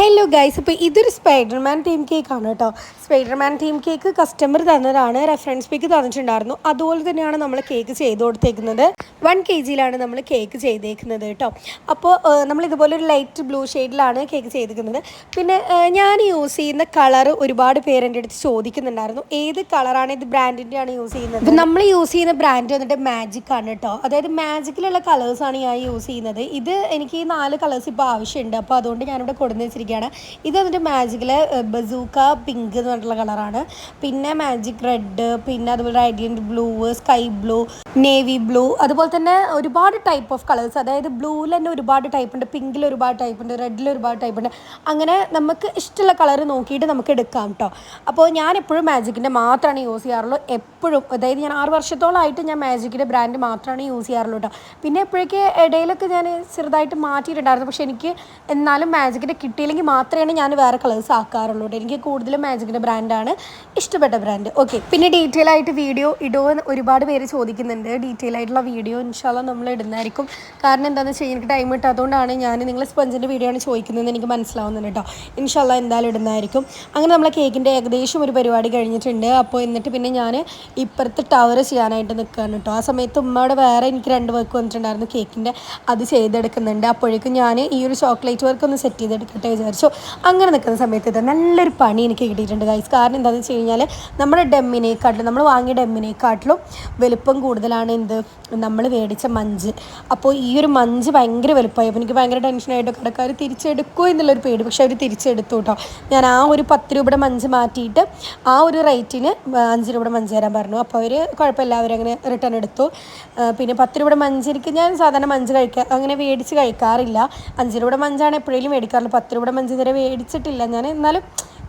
Hello guys, ഇപ്പോൾ ഇതൊരു Spiderman theme കേക്കാണ് കേട്ടോ. സ്പൈഡർമാൻ തീം കേക്ക് കസ്റ്റമർ തന്നതാണ്, റെഫറൻസ് പിക്ക് തന്നിട്ടുണ്ടായിരുന്നു. അതുപോലെ തന്നെയാണ് നമ്മൾ കേക്ക് ചെയ്ത് കൊടുത്തേക്കുന്നത്. 1 kg നമ്മൾ കേക്ക് ചെയ്തേക്കുന്നത് കേട്ടോ. അപ്പോൾ നമ്മൾ ഇതുപോലെ ഒരു ലൈറ്റ് ബ്ലൂ ഷെയ്ഡിലാണ് കേക്ക് ചെയ്തിരിക്കുന്നത്. പിന്നെ ഞാൻ യൂസ് ചെയ്യുന്ന കളർ ഒരുപാട് പേര് എൻ്റെ അടുത്ത് ചോദിക്കുന്നുണ്ടായിരുന്നു, ഏത് കളറാണ്, ഇത് ബ്രാൻഡിൻ്റെയാണ് യൂസ് ചെയ്യുന്നത്. നമ്മൾ യൂസ് ചെയ്യുന്ന ബ്രാൻഡ് വന്നിട്ട് മാജിക് ആണ് കേട്ടോ. അതായത് മാജിക്കിലുള്ള കളേഴ്സാണ് ഞാൻ യൂസ് ചെയ്യുന്നത്. ഇത് എനിക്ക് ഈ 4 കളേഴ്സ് ഇപ്പോൾ ആവശ്യമുണ്ട്, അപ്പോൾ അതുകൊണ്ട് ഞാനിവിടെ കൊടുന്ന് വെച്ചിരിക്കുകയാണ്. ഇത് വന്നിട്ട് മാജിക്കിൽ ബസൂക്ക പിങ്ക് എന്ന് പറഞ്ഞിട്ടുള്ള കളറാണ്. പിന്നെ മാജിക് റെഡ്, പിന്നെ അതുപോലെ radiant blue, sky blue, navy blue, അതുപോലെ തന്നെ ഒരുപാട് ടൈപ്പ് ഓഫ് കളേഴ്സ്. അതായത് ബ്ലൂവിൽ തന്നെ ഒരുപാട് ടൈപ്പ് ഉണ്ട്, പിങ്കിൽ ഒരുപാട് ടൈപ്പ് ഉണ്ട്, റെഡിൽ ഒരുപാട് ടൈപ്പ് ഉണ്ട്. അങ്ങനെ നമുക്ക് ഇഷ്ടമുള്ള കളർ നോക്കിയിട്ട് നമുക്ക് എടുക്കാം കേട്ടോ. അപ്പോൾ ഞാൻ എപ്പോഴും മാജിക്കിൻ്റെ മാത്രമാണ് യൂസ് ചെയ്യാറുള്ളൂ. എപ്പോഴും, അതായത് ഞാൻ 6 വർഷത്തോളമായിട്ട് ഞാൻ മാജിക്കിൻ്റെ ബ്രാൻഡ് മാത്രമാണ് യൂസ് ചെയ്യാറുള്ളൂ കേട്ടോ. പിന്നെ എപ്പോഴേക്ക് ഇടയിലൊക്കെ ഞാൻ ചെറുതായിട്ട് മാറ്റിയിട്ടുണ്ടായിരുന്നു. പക്ഷേ എനിക്ക് എന്നാലും മാജിക്കിൻ്റെ കിട്ടിയില്ലെങ്കിൽ മാത്രമേ ഞാൻ വേറെ കളേഴ്സ് ആക്കാറുള്ളൂ. എനിക്ക് കൂടുതലും മാജിക്കിൻ്റെ ബ്രാൻഡാണ് ഇഷ്ടപ്പെട്ട ബ്രാൻഡ്. ഓക്കെ, പിന്നെ ഡീറ്റെയിൽ ആയിട്ട് വീഡിയോ ഇടുമെന്ന് ഒരുപാട് പേര് ചോദിക്കുന്നുണ്ട്. ഡീറ്റെയിൽ ആയിട്ടുള്ള വീഡിയോ ഇൻഷാല്ലാ നമ്മൾ ഇടുന്നതായിരിക്കും. കാരണം എന്താണെന്ന് വെച്ചാൽ എനിക്ക് ടൈം കിട്ടാത്തതുകൊണ്ടാണ് ഞാൻ നിങ്ങൾ സ്പഞ്ചിൻ്റെ വീഡിയോ ആണ് ചോദിക്കുന്നതെന്ന് എനിക്ക് മനസ്സിലാവുന്നുണ്ട് കേട്ടോ. ഇൻഷാല്ലാ എന്തായാലും ഇടുന്നതായിരിക്കും. അങ്ങനെ നമ്മളെ കേക്കിൻ്റെ ഏകദേശം ഒരു പരിപാടി കഴിഞ്ഞിട്ടുണ്ട്. അപ്പോൾ എന്നിട്ട് പിന്നെ ഞാൻ ഇപ്പുറത്ത് ടവർ ചെയ്യാനായിട്ട് നിൽക്കുകയാണ് കേട്ടോ. ആ സമയത്ത് ഉമ്മയുടെ വേറെ എനിക്ക് 2 വർക്ക് വന്നിട്ടുണ്ടായിരുന്നു കേക്കിൻ്റെ, അത് ചെയ്തെടുക്കുന്നുണ്ട്. അപ്പോഴേക്കും ഞാൻ ഈ ഒരു ചോക്ലേറ്റ് വർക്ക് ഒന്ന് സെറ്റ് ചെയ്തെടുക്കട്ടെ വിചാരിച്ചു. അങ്ങനെ നിൽക്കുന്ന സമയത്ത് ഇത് നല്ലൊരു പണി എനിക്ക് കിട്ടിയിട്ടുണ്ട് ഗൈസ്. കാരണം എന്താണെന്ന് വെച്ച് കഴിഞ്ഞാൽ നമ്മുടെ ഡെമ്മിനെക്കാട്ടിലും, നമ്മൾ വാങ്ങിയ ഡെമ്മിനെക്കാട്ടിലും വലുപ്പം കൂടുതലാണ് എന്ത്, നമ്മൾ മേടിച്ച മഞ്ച്. അപ്പോൾ ഈ ഒരു മഞ്ച് ഭയങ്കര വലുപ്പമായി. അപ്പോൾ എനിക്ക് ഭയങ്കര ടെൻഷനായിട്ട് കടക്കാർ തിരിച്ചെടുക്കുമോ എന്നുള്ളൊരു പേടി. പക്ഷേ അവർ തിരിച്ചെടുത്തു കേട്ടോ. ഞാൻ ആ ഒരു 10 രൂപയുടെ മഞ്ച് മാറ്റിയിട്ട് ആ ഒരു റേറ്റിന് 5 രൂപയുടെ മഞ്ച് തരാൻ പറഞ്ഞു. അപ്പോൾ അവർ കുഴപ്പമില്ല, അവരങ്ങനെ റിട്ടേൺ എടുത്തു. പിന്നെ 10 രൂപയുടെ മഞ്ച് എനിക്ക്, ഞാൻ സാധാരണ മഞ്ച് അങ്ങനെ മേടിച്ച് കഴിക്കാറില്ല. 5 രൂപയുടെ മഞ്ചാണ് എപ്പോഴേലും മേടിക്കാറുള്ളൂ. 10 രൂപയുടെ മഞ്ച് ഇതുവരെ മേടിച്ചിട്ടില്ല ഞാൻ. എന്നാലും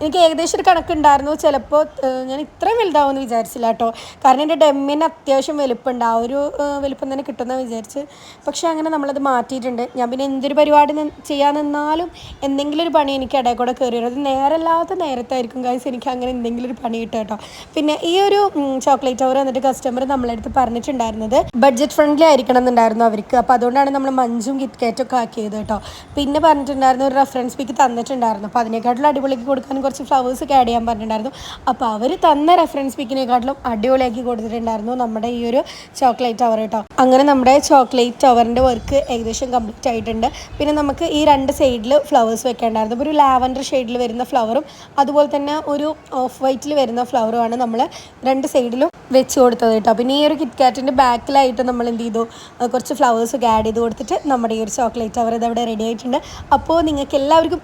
എനിക്ക് ഏകദേശം ഒരു കണക്കുണ്ടായിരുന്നു. ചിലപ്പോൾ ഞാൻ ഇത്രയും വലുതാവുമെന്ന് വിചാരിച്ചില്ല കേട്ടോ. കാരണം എൻ്റെ ഡെമ്മിന് അത്യാവശ്യം വലുപ്പമുണ്ട്. ആ ഒരു വലുപ്പം തന്നെ കിട്ടുമെന്ന് വിചാരിച്ച്. പക്ഷേ അങ്ങനെ നമ്മളത് മാറ്റിയിട്ടുണ്ട്. ഞാൻ പിന്നെ എന്തൊരു പരിപാടി ചെയ്യാൻ നിന്നാലും എന്തെങ്കിലും ഒരു പണി എനിക്ക് ഇടയിൽ കൂടെ കയറി വരും. അത് നേരല്ലാത്ത നേരത്തായിരിക്കും ഗൈസ് എനിക്ക് അങ്ങനെ എന്തെങ്കിലും ഒരു പണി കിട്ടുക കേട്ടോ. പിന്നെ ഈ ഒരു ചോക്ലേറ്റ് ടവർ വന്നിട്ട് കസ്റ്റമർ നമ്മളടുത്ത് പറഞ്ഞിട്ടുണ്ടായിരുന്നത് ബഡ്ജറ്റ് ഫ്രണ്ട്ലി ആയിരിക്കണം എന്നുണ്ടായിരുന്നു അവർക്ക്. അപ്പോൾ അതുകൊണ്ടാണ് നമ്മൾ മഞ്ചും കിറ്റ്കാറ്റൊക്കെ ആക്കിയത് കേട്ടോ. പിന്നെ പറഞ്ഞിട്ടുണ്ടായിരുന്നു ഒരു റെഫറൻസ് പിക്ക് തന്നിട്ടുണ്ടായിരുന്നു. അപ്പോൾ അതിനേക്കാട്ടിലും അടിപൊളിക്ക് കൊടുക്കാൻ കുറച്ച് ഫ്ലവേഴ്സൊക്കെ ആഡ് ചെയ്യാൻ പറഞ്ഞിട്ടുണ്ടായിരുന്നു. അപ്പോൾ അവർ തന്ന റെഫറൻസ് പിക്കിനെക്കാട്ടിലും അടിപൊളിയാക്കി കൊടുത്തിട്ടുണ്ടായിരുന്നു നമ്മുടെ ഈ ഒരു ചോക്ലേറ്റ് ടവർ കേട്ടോ. അങ്ങനെ നമ്മുടെ ചോക്ലേറ്റ് ടവറിൻ്റെ വർക്ക് ഏകദേശം കംപ്ലീറ്റ് ആയിട്ടുണ്ട്. പിന്നെ നമുക്ക് ഈ 2 സൈഡിൽ ഫ്ലവേഴ്സ് വെക്കേണ്ടായിരുന്നു. ഇപ്പോൾ ഒരു ലാവൻഡർ ഷെയ്ഡിൽ വരുന്ന ഫ്ലവറും അതുപോലെ തന്നെ ഒരു ഓഫ് വൈറ്റിൽ വരുന്ന ഫ്ലവറുമാണ് നമ്മൾ 2 സൈഡിലും വെച്ച് കൊടുത്തത് കേട്ടോ. പിന്നെ ഈ ഒരു കിറ്റ്കാറ്റിൻ്റെ ബാക്കിലായിട്ട് നമ്മൾ എന്ത് ചെയ്തു, കുറച്ച് ഫ്ലവേഴ്സൊക്കെ ആഡ് ചെയ്ത് കൊടുത്തിട്ട് നമ്മുടെ ഈ ഒരു ചോക്ലേറ്റ് ടവർ ഇതവിടെ റെഡി ആയിട്ടുണ്ട്. അപ്പോൾ നിങ്ങൾക്ക് എല്ലാവർക്കും